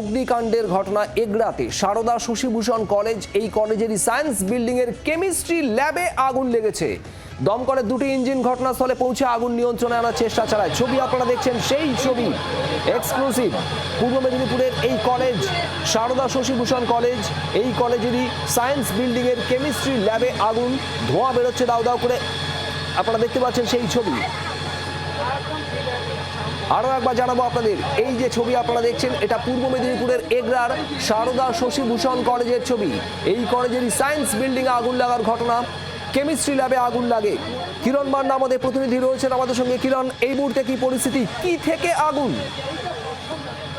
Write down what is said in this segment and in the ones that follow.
অগ্নিকাণ্ডের ঘটনা এগরাতে সারদা শশীভূষণ কলেজ। এই কলেজেরই সায়েন্স বিল্ডিং এর কেমিস্ট্রি ল্যাবে আগুন লেগেছে। দমকলের দুটি ইঞ্জিন ঘটনাস্থলে পৌঁছে আগুন নিয়ন্ত্রণে আনার চেষ্টা চালায়। ছবি আপনারা দেখছেন সেই ছবি, এক্সক্লুসিভ। পূর্ব মেদিনীপুরের এই কলেজ সারদা শশীভূষণ কলেজ, এই কলেজেরই সায়েন্স বিল্ডিং এর কেমিস্ট্রি ল্যাবে আগুন, ধোঁয়া বেরোচ্ছে দাউ দাউ করে। আপনারা দেখতে পাচ্ছেন সেই ছবি। আরও একবার জানাবো আপনাদের, এই যে ছবি আপনারা দেখছেন এটা পূর্ব মেদিনীপুরের এগরার সারদা শশীভূষণ কলেজের ছবি। এই কলেজেরই সায়েন্স বিল্ডিংয়ে আগুন লাগার ঘটনা, কেমিস্ট্রি ল্যাবে আগুন লাগে। কিরণ মান্না আমাদের প্রতিনিধি রয়েছেন আমাদের সঙ্গে। কিরণ, এই মুহূর্তে কি পরিস্থিতি, কি থেকে আগুন?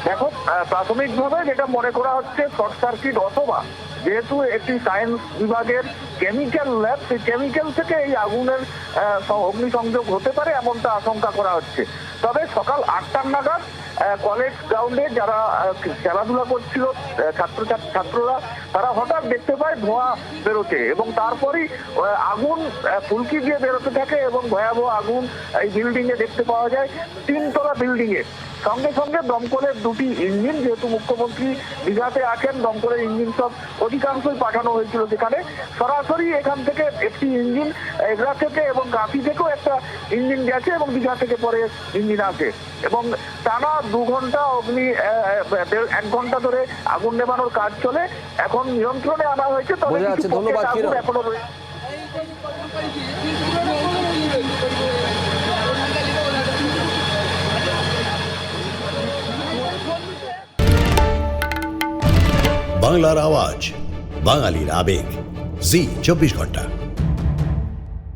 দেখো, প্রাথমিকভাবে যেটা মনে করা হচ্ছে শর্ট সার্কিট, অথবা যেহেতু একটি সায়েন্স বিভাগের কেমিক্যাল ল্যাব, সেই কেমিক্যাল থেকে এই আগুনের অগ্নিসংযোগ হতে পারে এমনটা আশঙ্কা করা হচ্ছে। তবে সকাল 8টা নাগাদ কলেজ গ্রাউন্ডে যারা খেলাধুলা করছিল ছাত্ররা, তারা হঠাৎ দেখতে পায় ধোঁয়া বেরোচ্ছে এবং তারপরই আগুন ফুলকি দিয়ে বেরোতে থাকে এবং ভয়াবহ আগুন এই বিল্ডিং এ দেখতে পাওয়া যায়। 3তলা বিল্ডিং এ সঙ্গে সঙ্গে দমকলের দুটি ইঞ্জিন, যেহেতু মুখ্যমন্ত্রী দীঘাতে আছেন, দমকলের ইঞ্জিন সব অধিকাংশই পাঠানো হয়েছিল সেখানে। সরাসরি এখান থেকে একটি ইঞ্জিন এগরা থেকে এবং গাছি থেকেও একটা ইঞ্জিন গেছে এবং দীঘা থেকে পরে ইঞ্জিন আসে এবং টানা 2 ঘন্টা 1 ঘন্টা ধরে আগুন নেভানোর কাজ চলে। এখন নিয়ন্ত্রণে আনা হয়েছে, তবে ধন্যবাদ এখনো রয়েছে। বাংলার আওয়াজ, বাঙালির আবেগ, জি 24 ঘন্টা।